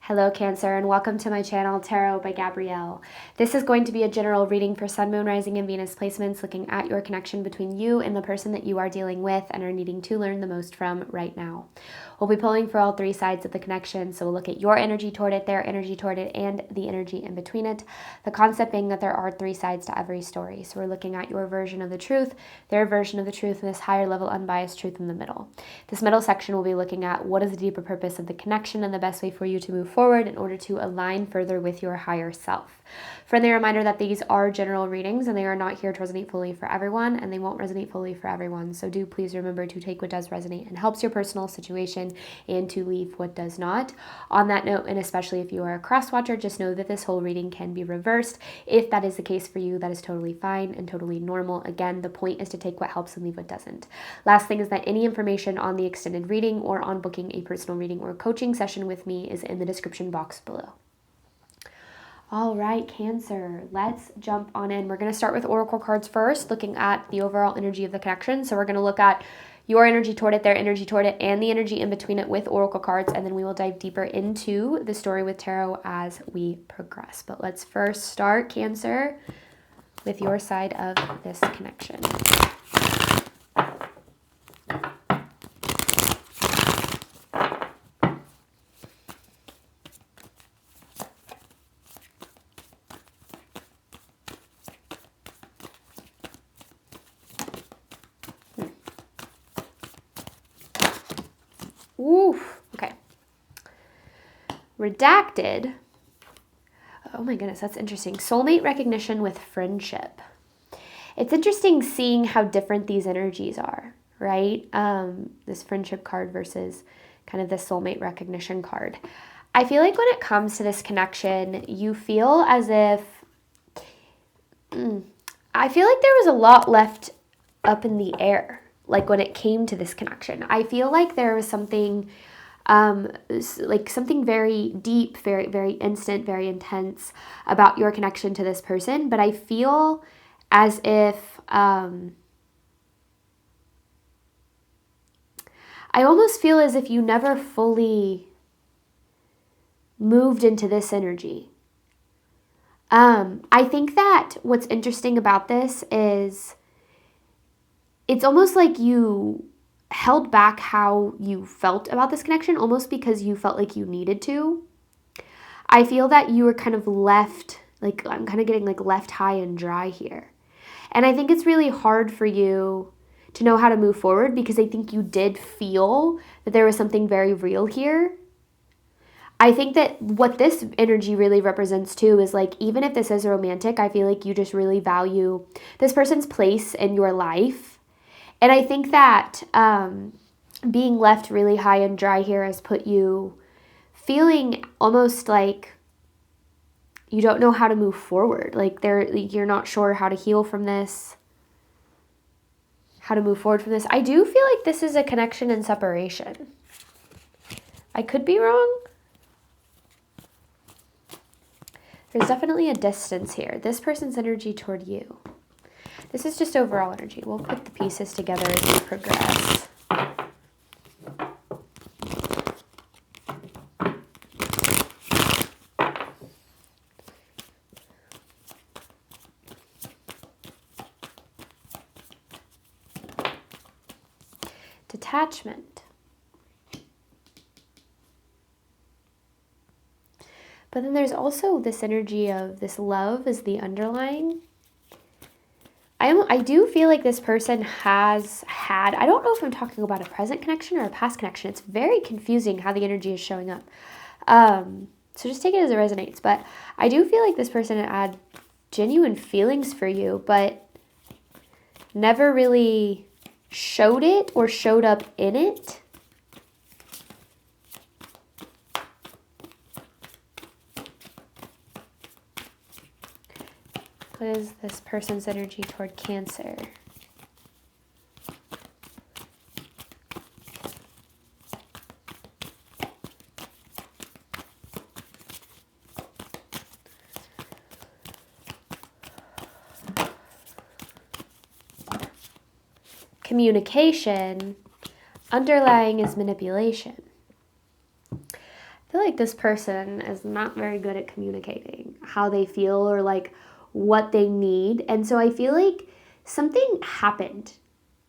Hello Cancer, and welcome to my channel Tarot by Gabrielle. This is going to be a general reading for Sun, Moon, Rising, and Venus placements, looking at your connection between you and the person that you are dealing with and are needing to learn the most from right now. We'll be pulling for all three sides of the connection, so we'll look at your energy toward it, their energy toward it, and the energy in between it. The concept being that there are three sides to every story. So we're looking at your version of the truth, their version of the truth, and this higher level unbiased truth in the middle. This middle section will be looking at what is the deeper purpose of the connection and the best way for you to move forward in order to align further with your higher self. Friendly reminder that these are general readings and they are not here to resonate fully for everyone, and they won't resonate fully for everyone. So do please remember to take what does resonate and helps your personal situation and to leave what does not. On that note, and especially if you are a cross watcher, just know that this whole reading can be reversed. If that is the case for you, that is totally fine and totally normal. Again, the point is to take what helps and leave what doesn't. Last thing is that any information on the extended reading or on booking a personal reading or coaching session with me is in the description box below. All right, Cancer, let's jump on in. We're going to start with oracle cards first, looking at the overall energy of the connection. So we're going to look at your energy toward it, their energy toward it, and the energy in between it with oracle cards, and then we will dive deeper into the story with tarot as we progress. But let's first start, Cancer, with your side of this connection. Oof. Okay. Redacted. Oh my goodness, that's interesting. Soulmate recognition with friendship. It's interesting seeing how different these energies are, right? This friendship card versus kind of the soulmate recognition card. I feel like when it comes to this connection, you feel as if, I feel like there was a lot left up in the air. Like when it came to this connection, I feel like there was something, like something very deep, very, very instant, very intense about your connection to this person. But I feel as if, I almost feel as if you never fully moved into this energy. I think that what's interesting about this is it's almost like you held back how you felt about this connection, almost because you felt like you needed to. I feel that you were kind of left, like I'm kind of getting like left high and dry here. And I think it's really hard for you to know how to move forward because I think you did feel that there was something very real here. I think that what this energy really represents too is like, even if this is romantic, I feel like you just really value this person's place in your life. And I think that being left really high and dry here has put you feeling almost like you don't know how to move forward. Like you're not sure how to heal from this, how to move forward from this. I do feel like this is a connection and separation. I could be wrong. There's definitely a distance here. This person's energy toward you. This is just overall energy. We'll put the pieces together as we progress. Detachment. But then there's also this energy of this love is the underlying. I do feel like this person has had, I don't know if I'm talking about a present connection or a past connection. It's very confusing how the energy is showing up. So just take it as it resonates. But I do feel like this person had genuine feelings for you, but never really showed it or showed up in it. What is this person's energy toward Cancer? Communication. Underlying is manipulation. I feel like this person is not very good at communicating how they feel or like what they need. And so I feel like something happened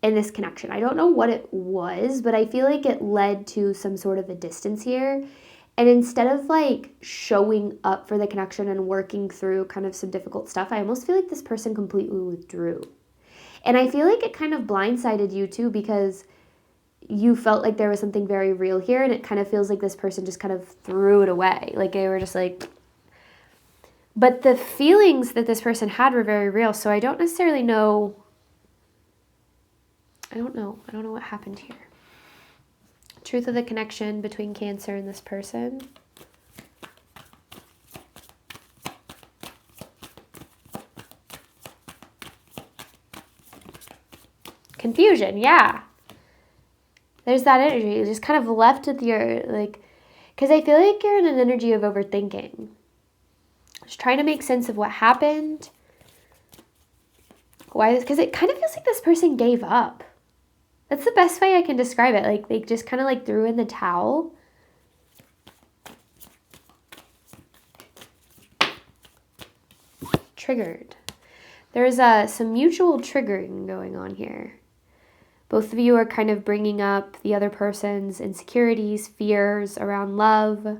in this connection. I don't know what it was, but I feel like it led to some sort of a distance here. And instead of like showing up for the connection and working through kind of some difficult stuff, I almost feel like this person completely withdrew. And I feel like it kind of blindsided you too, because you felt like there was something very real here, and it kind of feels like this person just kind of threw it away. Like they were just like, but the feelings that this person had were very real. So I don't necessarily know. I don't know what happened here. Truth of the connection between Cancer and this person. Confusion, yeah. There's that energy. You just kind of left with your, like, because I feel like you're in an energy of overthinking. Just trying to make sense of what happened. Why? Because it kind of feels like this person gave up. That's the best way I can describe it. Like, they just kind of like threw in the towel. Triggered. There's some mutual triggering going on here. Both of you are kind of bringing up the other person's insecurities, fears around love.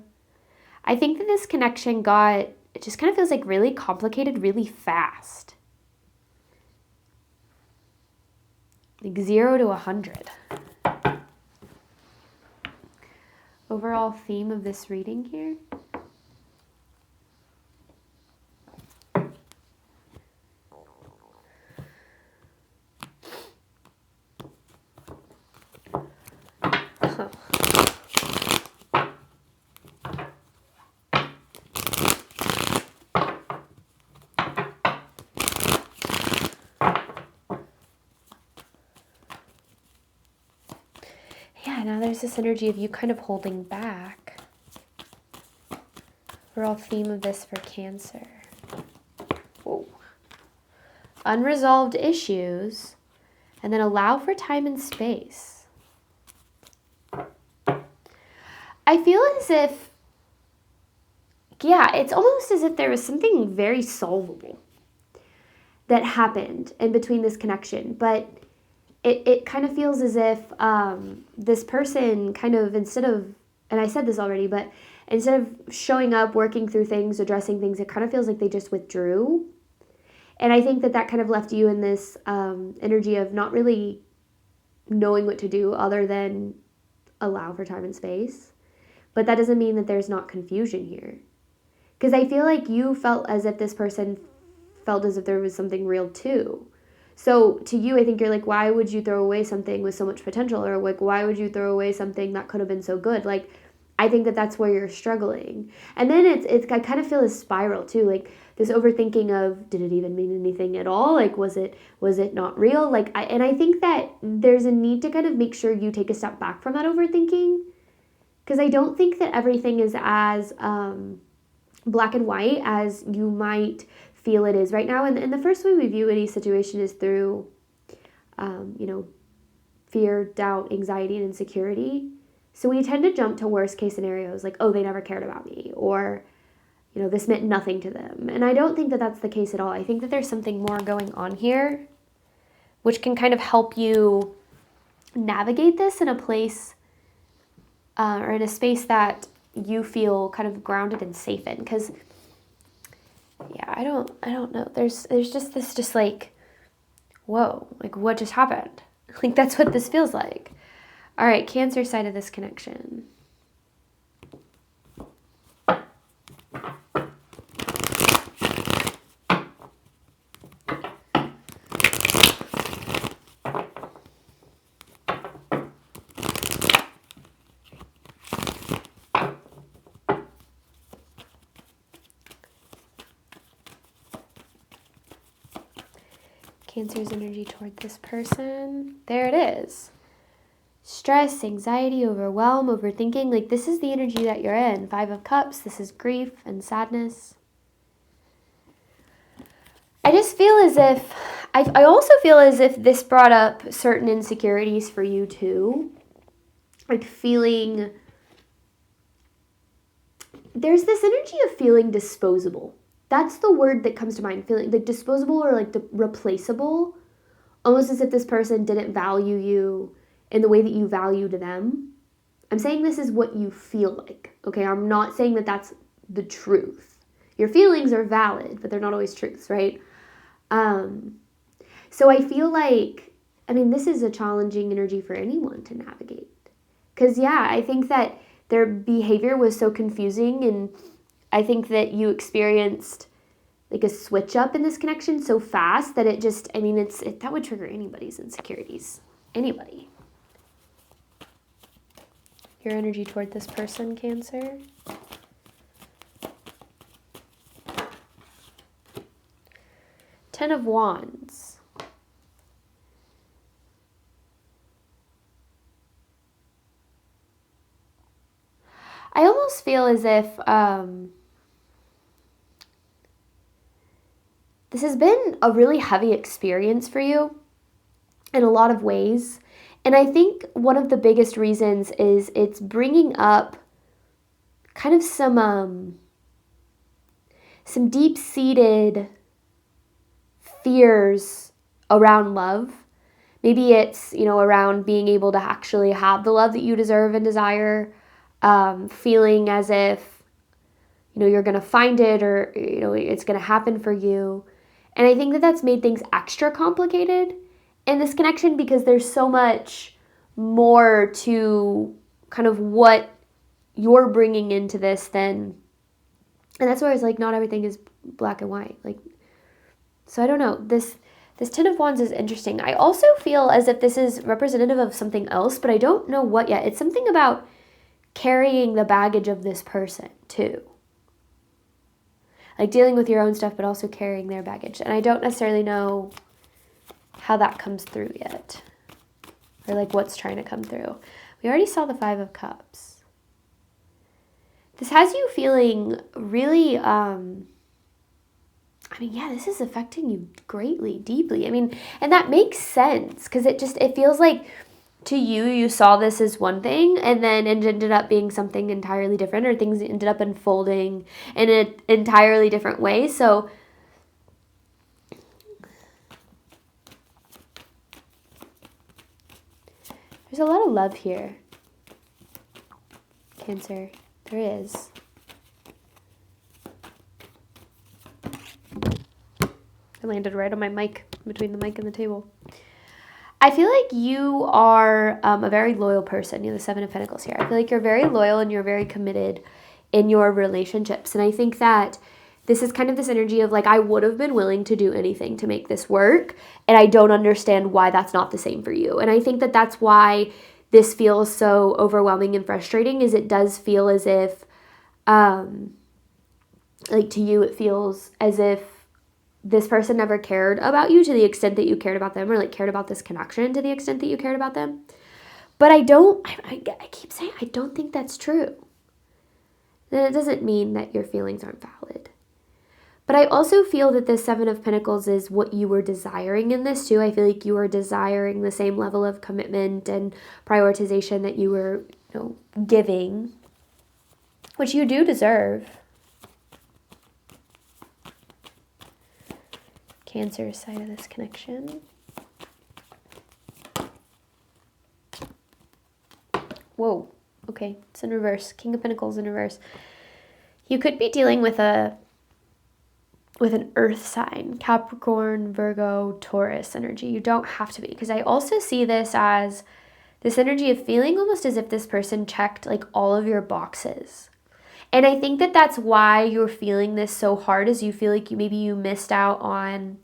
I think that this connection it just kind of feels like really complicated really fast. Like 0 to 100. Overall theme of this reading here. Yeah, now there's this energy of you kind of holding back. Overall theme of this for Cancer. Whoa. Unresolved issues, and then allow for time and space. I feel as if, yeah, it's almost as if there was something very solvable that happened in between this connection, but it kind of feels as if this person kind of, instead of, and I said this already, but instead of showing up, working through things, addressing things, it kind of feels like they just withdrew. And I think that kind of left you in this energy of not really knowing what to do other than allow for time and space. But that doesn't mean that there's not confusion here. Because I feel like you felt as if this person felt as if there was something real too. So to you, I think you're like, why would you throw away something with so much potential? Or like, why would you throw away something that could have been so good? Like, I think that that's where you're struggling. And then I kind of feel this spiral too, like this overthinking of, did it even mean anything at all? Like, was it not real? Like, I think that there's a need to kind of make sure you take a step back from that overthinking. Because I don't think that everything is as black and white as you might feel it is right now. And the first way we view any situation is through, fear, doubt, anxiety, and insecurity. So we tend to jump to worst case scenarios like, oh, they never cared about me, or, this meant nothing to them. And I don't think that that's the case at all. I think that there's something more going on here, which can kind of help you navigate this in a place or in a space that you feel kind of grounded and safe in. Because, yeah, I don't know. There's just like, whoa, like what just happened? Like that's what this feels like. All right, Cancer side of this connection. Cancer's energy toward this person. There it is. Stress, anxiety, overwhelm, overthinking. Like this is the energy that you're in. 5 of Cups. This is grief and sadness. I just feel as if, I also feel as if this brought up certain insecurities for you too. Like feeling there's this energy of feeling disposable. That's the word that comes to mind. Feeling like disposable or like replaceable. Almost as if this person didn't value you in the way that you valued them. I'm saying this is what you feel like. Okay, I'm not saying that that's the truth. Your feelings are valid, but they're not always truths, right? So I feel like, I mean, this is a challenging energy for anyone to navigate. Because, yeah, I think that their behavior was so confusing, and I think that you experienced like a switch up in this connection so fast that it just, I mean, that would trigger anybody's insecurities. Anybody. Your energy toward this person, Cancer. Ten of Wands. I almost feel as if this has been a really heavy experience for you in a lot of ways. And I think one of the biggest reasons is it's bringing up kind of some deep-seated fears around love. Maybe it's, around being able to actually have the love that you deserve and desire, feeling as if, you're going to find it or, it's going to happen for you. And I think that that's made things extra complicated in this connection because there's so much more to kind of what you're bringing into this than, and that's where it's like not everything is black and white. Like, so I don't know. This Ten of Wands is interesting. I also feel as if this is representative of something else, but I don't know what yet. It's something about carrying the baggage of this person too. Like dealing with your own stuff, but also carrying their baggage. And I don't necessarily know how that comes through yet. Or like what's trying to come through. We already saw the Five of Cups. This has you feeling really, this is affecting you greatly, deeply. And that makes sense because it feels like to you saw this as one thing and then it ended up being something entirely different, or things ended up unfolding in an entirely different way. So there's a lot of love here, Cancer. There is. I landed right on my mic, between the mic and the table. I feel like you are a very loyal person. You have the Seven of Pentacles here. I feel like you're very loyal and you're very committed in your relationships. And I think that this is kind of this energy of like, I would have been willing to do anything to make this work. And I don't understand why that's not the same for you. And I think that that's why this feels so overwhelming and frustrating, is it does feel as if, like to you, it feels as if this person never cared about you to the extent that you cared about them, or like cared about this connection to the extent that you cared about them. But I keep saying, I don't think that's true. Then it doesn't mean that your feelings aren't valid. But I also feel that the Seven of Pentacles is what you were desiring in this too. I feel like you were desiring the same level of commitment and prioritization that you were, giving, which you do deserve. Cancer side of this connection. Whoa. Okay, it's in reverse. King of Pentacles in reverse. You could be dealing with an earth sign, Capricorn, Virgo, Taurus energy. You don't have to be, because I also see this as this energy of feeling almost as if this person checked like all of your boxes. And I think that that's why you're feeling this so hard, is you feel like maybe you missed out on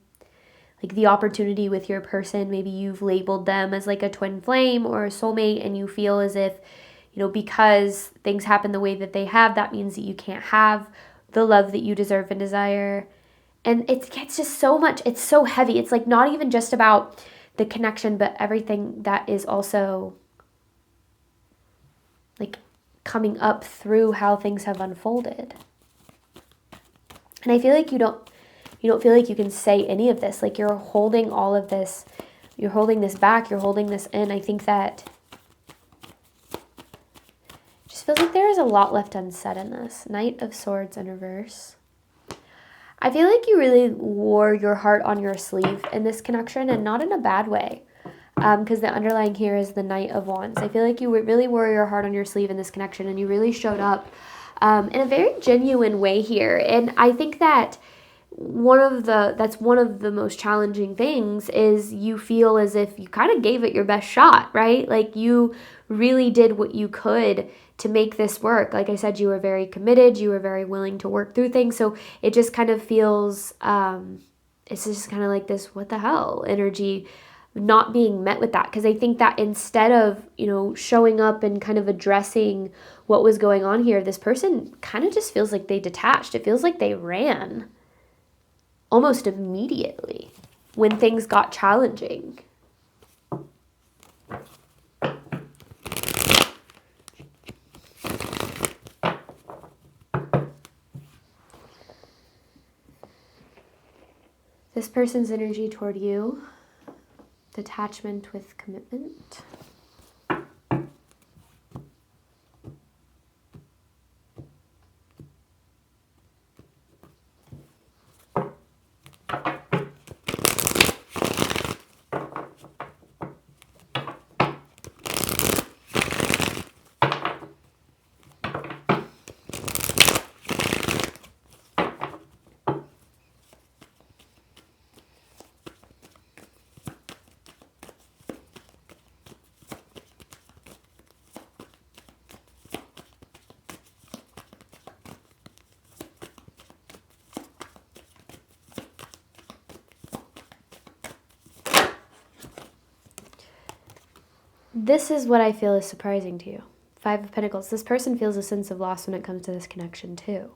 like the opportunity with your person. Maybe you've labeled them as like a twin flame or a soulmate, and you feel as if, because things happen the way that they have, that means that you can't have the love that you deserve and desire. And it gets just so much, it's so heavy. It's like not even just about the connection, but everything that is also like coming up through how things have unfolded. And I feel like you don't feel like you can say any of this. Like you're holding all of this, you're holding this back, you're holding this in. I think that it just Just feels like there is a lot left unsaid in this. Knight of Swords in reverse. I feel like you really wore your heart on your sleeve in this connection, and not in a bad way. Because the underlying here is the Knight of Wands. I feel like you really wore your heart on your sleeve in this connection, and you really showed up in a very genuine way here. And I think that that's one of the most challenging things is you feel as if you kind of gave it your best shot, right? Like you really did what you could to make this work. Like I said, you were very committed. You were very willing to work through things. So it just kind of feels, it's just kind of like this, what the hell energy not being met with that. Because I think that instead of, showing up and kind of addressing what was going on here, this person kind of just feels like they detached. It feels like they ran almost immediately when things got challenging. This person's energy toward you, detachment with commitment. This is what I feel is surprising to you. Five of Pentacles. This person feels a sense of loss when it comes to this connection too.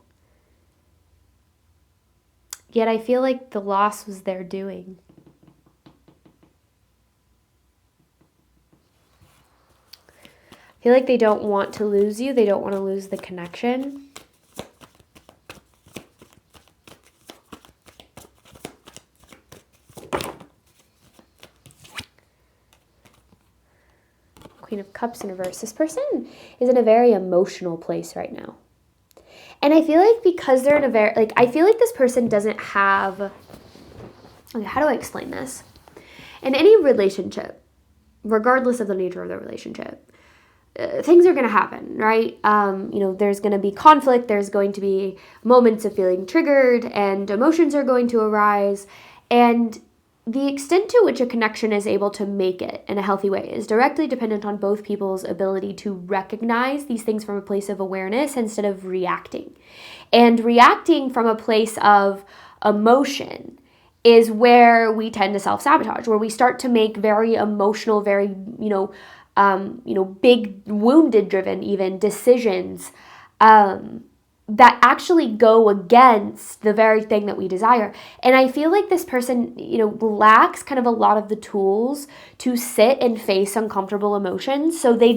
Yet I feel like the loss was their doing. I feel like they don't want to lose you. They don't want to lose the connection. Queen of Cups in reverse. This person is in a very emotional place right now. And I feel like because they're in a very, I feel like this person doesn't have, okay, how do I explain this? In any relationship, regardless of the nature of the relationship, things are going to happen, right? There's going to be conflict. There's going to be moments of feeling triggered, and emotions are going to arise. And the extent to which a connection is able to make it in a healthy way is directly dependent on both people's ability to recognize these things from a place of awareness instead of reacting. And reacting from a place of emotion is where we tend to self-sabotage, where we start to make very emotional, very, big wounded-driven even decisions that actually go against the very thing that we desire. And I feel like this person, lacks kind of a lot of the tools to sit and face uncomfortable emotions. So they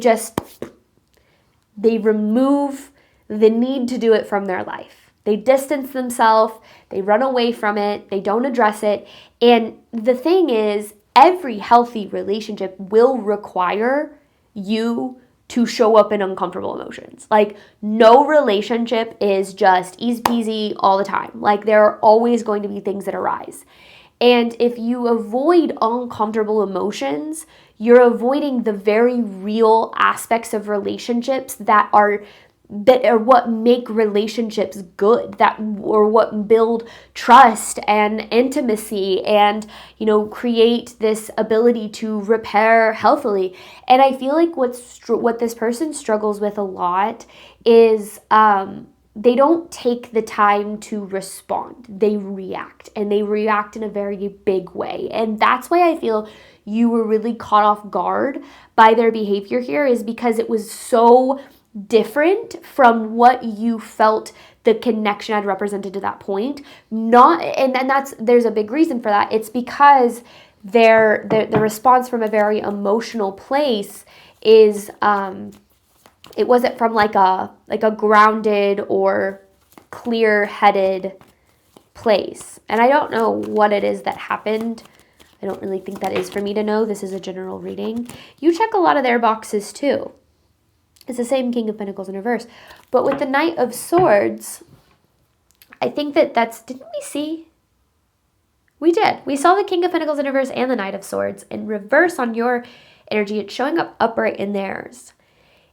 remove the need to do it from their life. They distance themselves, they run away from it, they don't address it. And the thing is, every healthy relationship will require you to show up in uncomfortable emotions. Like, no relationship is just easy peasy all the time. Like, there are always going to be things that arise. And if you avoid uncomfortable emotions, you're avoiding the very real aspects of relationships that are what make relationships good, or what build trust and intimacy and, create this ability to repair healthily. And I feel like what this person struggles with a lot is they don't take the time to respond. They react, and they react in a very big way. And that's why I feel you were really caught off guard by their behavior here, is because it was so different from what you felt the connection had represented to that point. There's a big reason for that. It's because the response from a very emotional place is it wasn't from like a grounded or clear-headed place. And I don't know what it is that happened. I don't really think that is for me to know. This is a general reading. You check a lot of their boxes too. It's the same King of Pentacles in reverse. But with the Knight of Swords, I think didn't we see? We did. We saw the King of Pentacles in reverse and the Knight of Swords in reverse on your energy. It's showing up upright in theirs.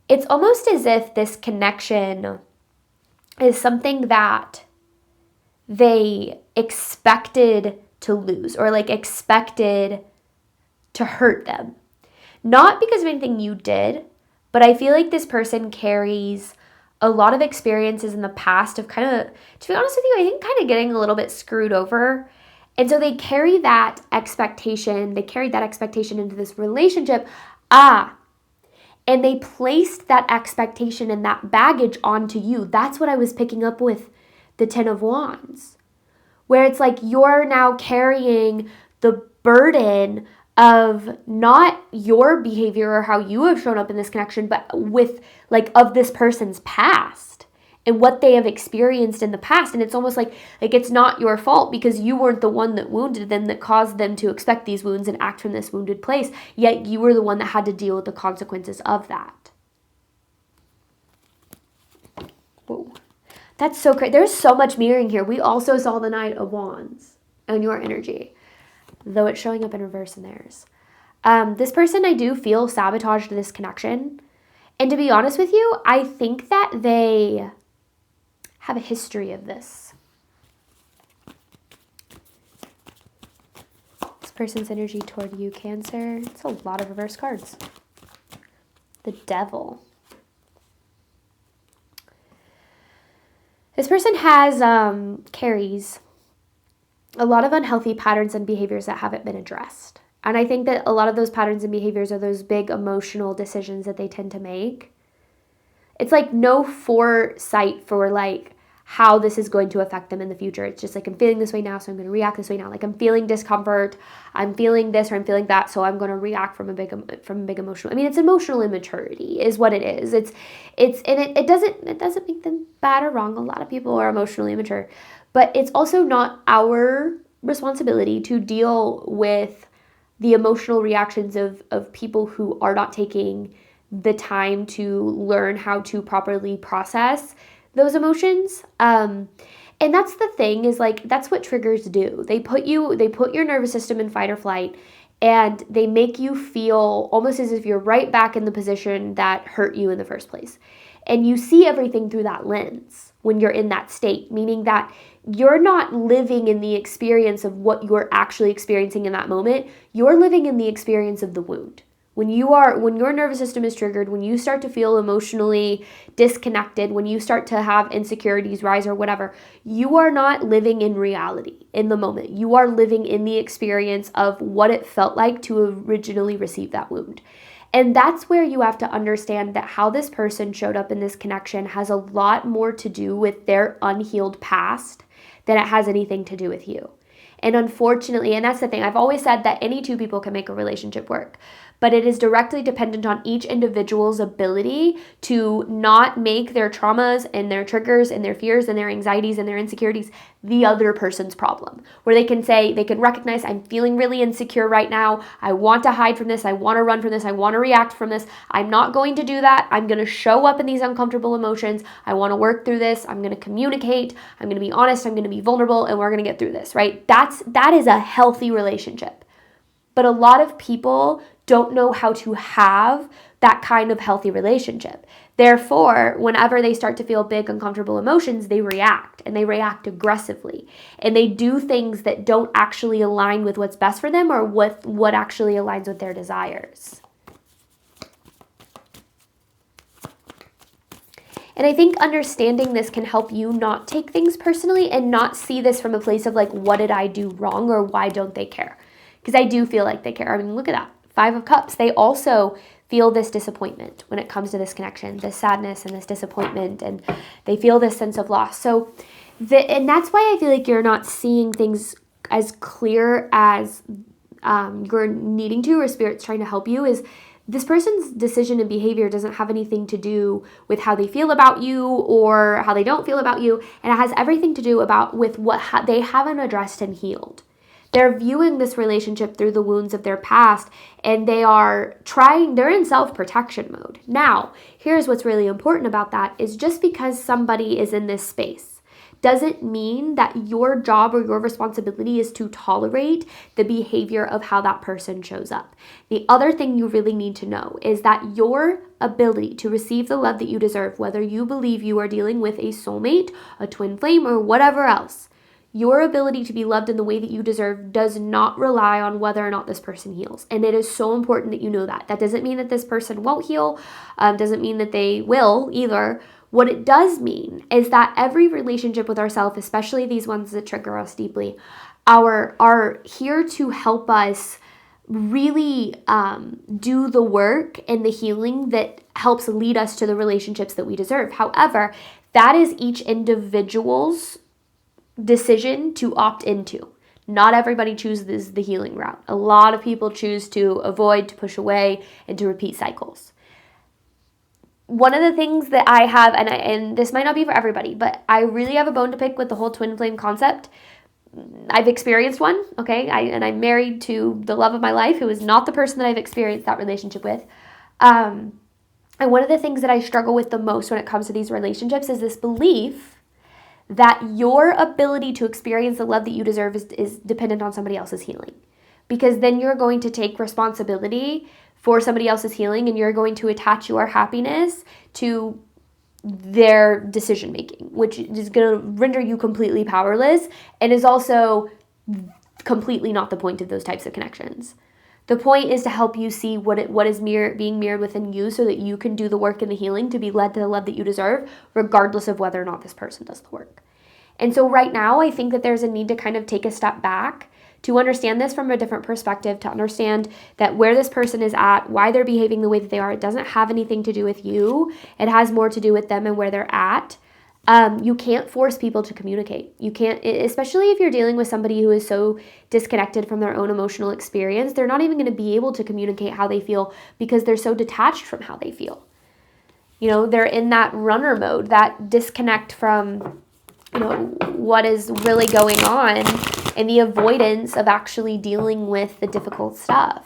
It's almost as if this connection is something that they expected to lose or like expected to hurt them. Not because of anything you did, but I feel like this person carries a lot of experiences in the past of kind of, to be honest with you, I think kind of getting a little bit screwed over. And so they carry that expectation, they carried that expectation into this relationship. And they placed that expectation and that baggage onto you. That's what I was picking up with the Ten of Wands, where it's like you're now carrying the burden of not your behavior or how you have shown up in this connection, but with like of this person's past and what they have experienced in the past. And it's almost like it's not your fault because you weren't the one that wounded them, that caused them to expect these wounds and act from this wounded place. Yet you were the one that had to deal with the consequences of that. Whoa. That's so crazy. There's so much mirroring here. We also saw the Knight of Wands on your energy, though it's showing up in reverse in theirs. This person, I do feel, sabotaged this connection. And to be honest with you, I think that they have a history of this. This person's energy toward you, Cancer. It's a lot of reverse cards. The Devil. This person carries a lot of unhealthy patterns and behaviors that haven't been addressed. And I think that a lot of those patterns and behaviors are those big emotional decisions that they tend to make. It's like no foresight for like how this is going to affect them in the future. It's just like, I'm feeling this way now, so I'm going to react this way now. Like I'm feeling discomfort, I'm feeling this or I'm feeling that, so I'm going to react from a big emotional. I mean, it's emotional immaturity is what it is. It doesn't make them bad or wrong. A lot of people are emotionally immature, but it's also not our responsibility to deal with the emotional reactions of people who are not taking the time to learn how to properly process those emotions. And that's the thing is like, that's what triggers do. They put your nervous system in fight or flight, and they make you feel almost as if you're right back in the position that hurt you in the first place. And you see everything through that lens when you're in that state, meaning that you're not living in the experience of what you're actually experiencing in that moment. You're living in the experience of the wound. When your nervous system is triggered, when you start to feel emotionally disconnected, when you start to have insecurities rise or whatever, you are not living in reality in the moment. You are living in the experience of what it felt like to originally receive that wound. And that's where you have to understand that how this person showed up in this connection has a lot more to do with their unhealed past than it has anything to do with you. And unfortunately, and that's the thing, I've always said that any two people can make a relationship work, but it is directly dependent on each individual's ability to not make their traumas and their triggers and their fears and their anxieties and their insecurities the other person's problem. Where they can recognize, I'm feeling really insecure right now. I want to hide from this. I want to run from this. I want to react from this. I'm not going to do that. I'm going to show up in these uncomfortable emotions. I want to work through this. I'm going to communicate. I'm going to be honest. I'm going to be vulnerable, and we're going to get through this, right? That is a healthy relationship. But a lot of people don't know how to have that kind of healthy relationship. Therefore, whenever they start to feel big, uncomfortable emotions, they react, and they react aggressively. And they do things that don't actually align with what's best for them or with what actually aligns with their desires. And I think understanding this can help you not take things personally and not see this from a place of like, what did I do wrong or why don't they care? Because I do feel like they care. I mean, look at that. 5 of Cups. They also feel this disappointment when it comes to this connection, this sadness and this disappointment, and they feel this sense of loss. So, and that's why I feel like you're not seeing things as clear as you're needing to, or Spirit's trying to help you, is this person's decision and behavior doesn't have anything to do with how they feel about you or how they don't feel about you, and it has everything to do with what they haven't addressed and healed. They're viewing this relationship through the wounds of their past, and they're in self-protection mode. Now, here's what's really important about that is just because somebody is in this space doesn't mean that your job or your responsibility is to tolerate the behavior of how that person shows up. The other thing you really need to know is that your ability to receive the love that you deserve, whether you believe you are dealing with a soulmate, a twin flame, or whatever else, your ability to be loved in the way that you deserve does not rely on whether or not this person heals. And it is so important that you know that. That doesn't mean that this person won't heal, doesn't mean that they will either. What it does mean is that every relationship with ourselves, especially these ones that trigger us deeply, are here to help us really do the work and the healing that helps lead us to the relationships that we deserve. However, that is each individual's decision to opt into. Not everybody chooses the healing route. A lot of people choose to avoid, to push away, and to repeat cycles. One of the things that I have, and this might not be for everybody, but I really have a bone to pick with the whole twin flame concept. I've experienced one, okay? I'm married to the love of my life, who is not the person that I've experienced that relationship with. And one of the things that I struggle with the most when it comes to these relationships is this belief that your ability to experience the love that you deserve is dependent on somebody else's healing. Because then you're going to take responsibility for somebody else's healing, and you're going to attach your happiness to their decision making, which is going to render you completely powerless and is also completely not the point of those types of connections. The point is to help you see what is being mirrored within you so that you can do the work and the healing to be led to the love that you deserve, regardless of whether or not this person does the work. And so right now, I think that there's a need to kind of take a step back to understand this from a different perspective, to understand that where this person is at, why they're behaving the way that they are, it doesn't have anything to do with you. It has more to do with them and where they're at. You can't force people to communicate. You can't, especially if you're dealing with somebody who is so disconnected from their own emotional experience, they're not even going to be able to communicate how they feel because they're so detached from how they feel. You know, they're in that runner mode, that disconnect from, you know, what is really going on, and the avoidance of actually dealing with the difficult stuff.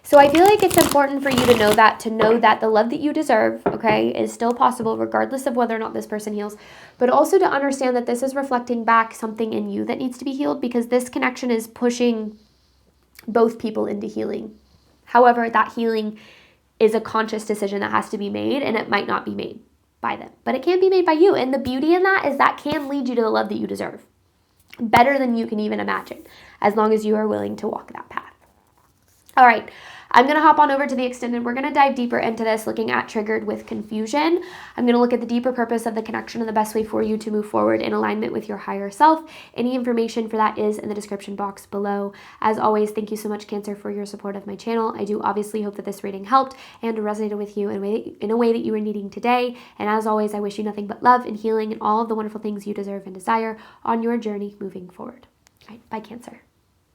So I feel like it's important for you to know that the love that you deserve, okay, is still possible regardless of whether or not this person heals, but also to understand that this is reflecting back something in you that needs to be healed, because this connection is pushing both people into healing. However, that healing is a conscious decision that has to be made, and it might not be made by them, but it can be made by you. And the beauty in that is that can lead you to the love that you deserve, better than you can even imagine, as long as you are willing to walk that path. All right, I'm going to hop on over to the extended. We're going to dive deeper into this, looking at triggered with confusion. I'm going to look at the deeper purpose of the connection and the best way for you to move forward in alignment with your higher self. Any information for that is in the description box below. As always, thank you so much, Cancer, for your support of my channel. I do obviously hope that this reading helped and resonated with you in a way that you were needing today. And as always, I wish you nothing but love and healing and all of the wonderful things you deserve and desire on your journey moving forward. All right, bye, Cancer.